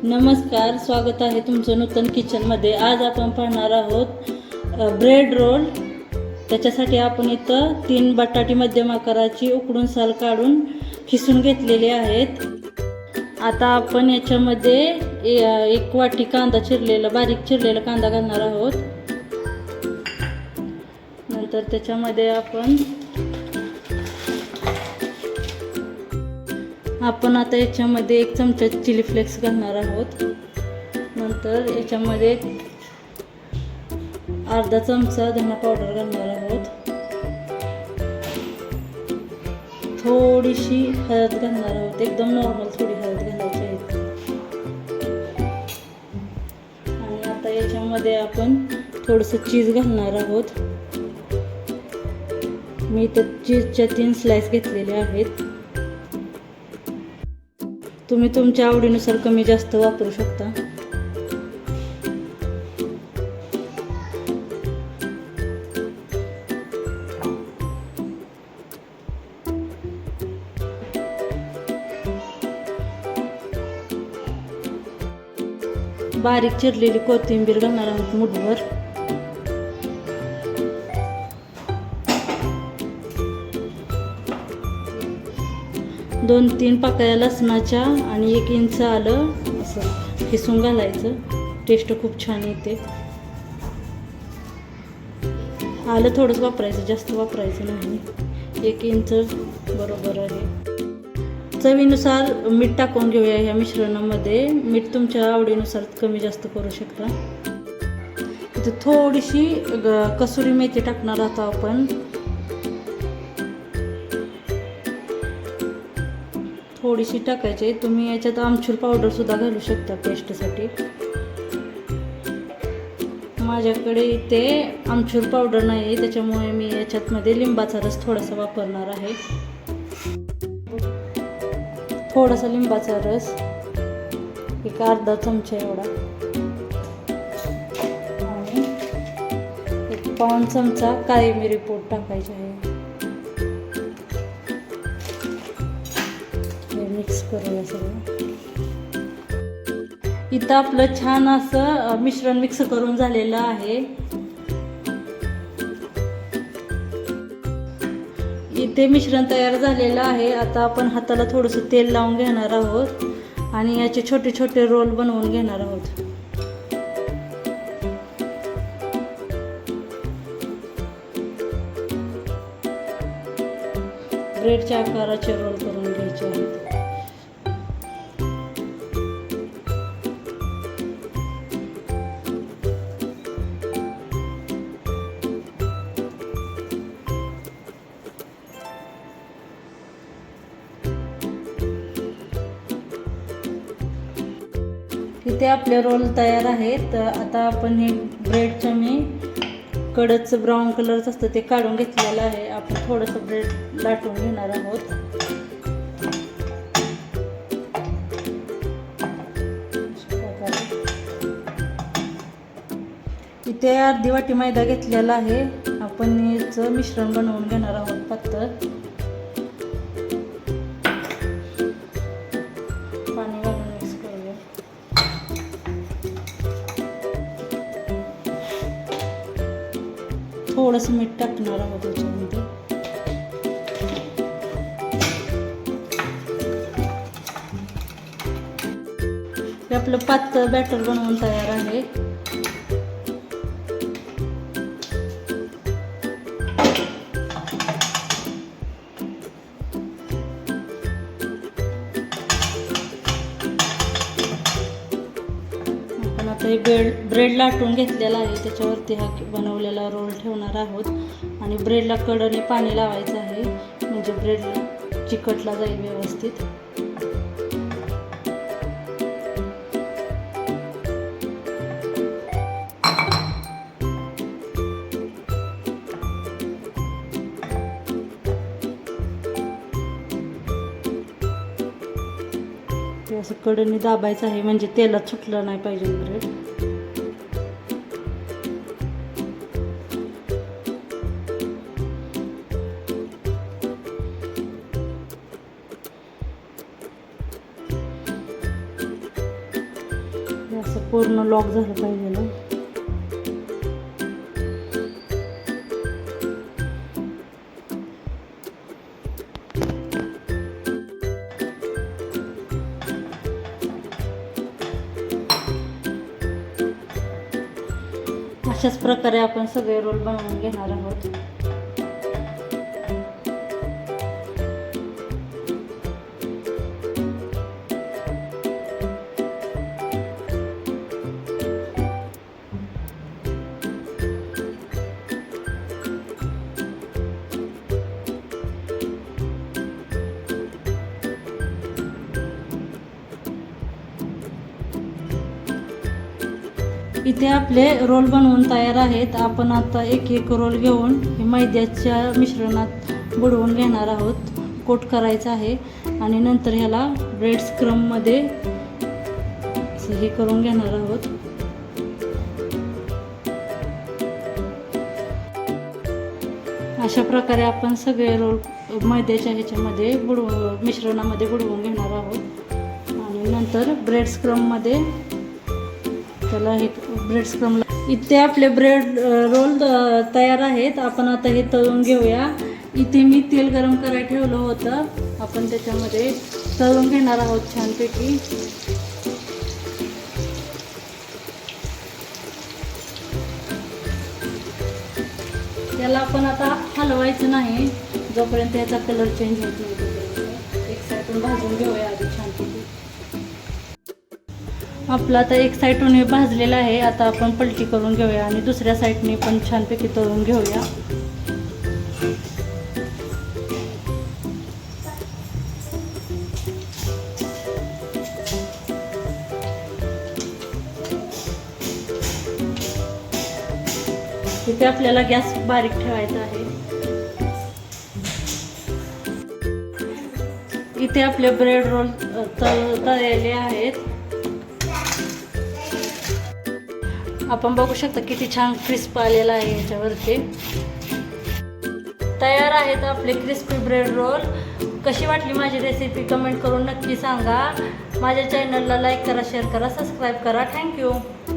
नमस्कार, स्वागत आहे तुमचं नूतन किचनमध्ये। आज आपण पाहणार आहोत ब्रेड रोल। त्याच्यासाठी आपण इथं 3 बटाटे मध्यम आकाराची उकडून साल काढून खिसून घेतलेले आहेत। आता आपण याच्यामध्ये 1 वाटी कांदा चिरलेला, बारीक चिरलेला कांदा घालणार आहोत। नंतर त्याच्यामध्ये आपण आता याच्यामध्ये 1 चमचा चिली फ्लेक्स घालणार आहोत। नंतर याच्यामध्ये अर्धा चमचा धना पावडर घालणार आहोत। थोडीशी हळद घालणार आहोत, एकदम नॉर्मल थोडी हळद घालायची आहे। आणि आता याच्यामध्ये आपण थोडंसं चीज घालणार आहोत। मी इथं चीजच्या 3 स्लाइस घेतलेले आहेत। तुम्ही तुमच्या आवडीनुसार कमी जास्त वापरू शकता। बारीक चिरलेली कोथिंबीर घालणार आहोत मुठभर। दोन 3 पाकळ्या लसणाच्या आणि 1 इंच आलं असं खिसून घालायचं। टेस्ट खूप छान येते। आलं थोडंच वापरायचं, जास्त वापरायचं नाही। 1 इंच बरोबर आहे। चवीनुसार मीठ टाकून घेऊया ह्या मिश्रणामध्ये। मीठ तुमच्या आवडीनुसार कमी जास्त करू शकता। इथे थोडीशी कसुरी मेथी टाकणार आहोत आपण। थोडीशी टाकायची। तुम्ही याच्यात आमचूर पावडर सुद्धा घालू शकता टेस्टसाठी। माझ्याकडे इथे आमचूर पावडर नाही आहे, त्याच्यामुळे मी याच्यामध्ये लिंबाचा रस थोडासा वापरणार आहे। थोडासा लिंबाचा रस, 1 अर्धा चमचा एवढा, आणि 1 पाऊण चमचा काळी मिरी पूड टाकायची आहे। मिक्स करूया सगळं। इथं आपलं छान असं मिश्रण मिक्स करून झालेलं आहे। इथे मिश्रण तयार झालेलं आहे। आता आपण हाताला थोडंसं तेल लावून घेणार आहोत आणि याचे छोटे छोटे रोल बनवून घेणार आहोत। ब्रेडच्या आकाराचे रोल करून घ्यायचे आहेत। इथे आपले रोल तयार आहेत। आता आपण हे ब्रेडचं मी कडचं ब्राऊन कलरचं असतं ते काढून घेतलेलं आहे। आपण थोडंसं ब्रेड लाटून घेणार आहोत। इथे अर्धी वाटी मैदा घेतलेला आहे। आपण याचं मिश्रण बनवून घेणार आहोत पातळ। पाणी घालून मिक्स करूया। थोडंसं मीठ टाकणार आहोत याच्यामध्ये। हे आपलं पातळ बॅटर बनवून तयार आहे। आपण आता हे ब्रेड लाटून घेतलेला आहे, त्याच्यावरती हा बनवलेला रोल ठेवणार आहोत आणि ब्रेडला कडेने पाणी लावायचं आहे, म्हणजे ब्रेड चिकटला जाईल व्यवस्थित। असं कडेने दाबायचं आहे, म्हणजे तेलात सुटलं नाही पाहिजे ब्रेड। पूर्ण लॉक झालं पाहिजे ना. अशाच प्रकारे आपण सगळे रोल बनवून घेणार आहोत. इथे आपले रोल बनवून तयार आहेत. आपण आता एक एक रोल घेऊन हे मैद्याच्या मिश्रणात बुडवून घेणार आहोत. कोट करायचं आहे आणि नंतर ह्याला ब्रेड स्क्रममध्ये हे करून घेणार आहोत. अशा प्रकारे आपण सगळे रोल मैद्याच्या ह्याच्यामध्ये मिश्रणामध्ये बुडवून घेणार आहोत आणि नंतर ब्रेड स्क्रममध्ये त्याला हे ब्रेड स्क्रमला. इथे आपले ब्रेड रोल तयार आहेत. आपण आता हे तळून घेऊया. इथे मी तेल गरम करायला ठेवलं होतं. आपण त्याच्यामध्ये तळून घेणार आहोत छानपैकी. त्याला आपण आता हलवायचं नाही जोपर्यंत याचा कलर चेंज होत नाही. एक साईडून भाजून घेऊया आधी छानपैकी. आपलं आता एक साईडून हे भाजलेलं आहे. आता आपण पलटी करून घेऊया आणि दुसऱ्या साईडने पण छानपैकी तळून घेऊया. इथे आपल्याला गॅस बारीक ठेवायचा आहे. इथे आपले ब्रेड रोल तळलेले आहेत. आपण बघू शकता किती छान क्रिस्प आलेला आहे याच्यावरती. तयार आहेत आपले क्रिस्पी ब्रेड रोल. कशी वाटली माझी रेसिपी कमेंट करून नक्की सांगा. माझ्या चॅनलला लाईक करा, शेअर करा, सबस्क्राईब करा. थँक्यू.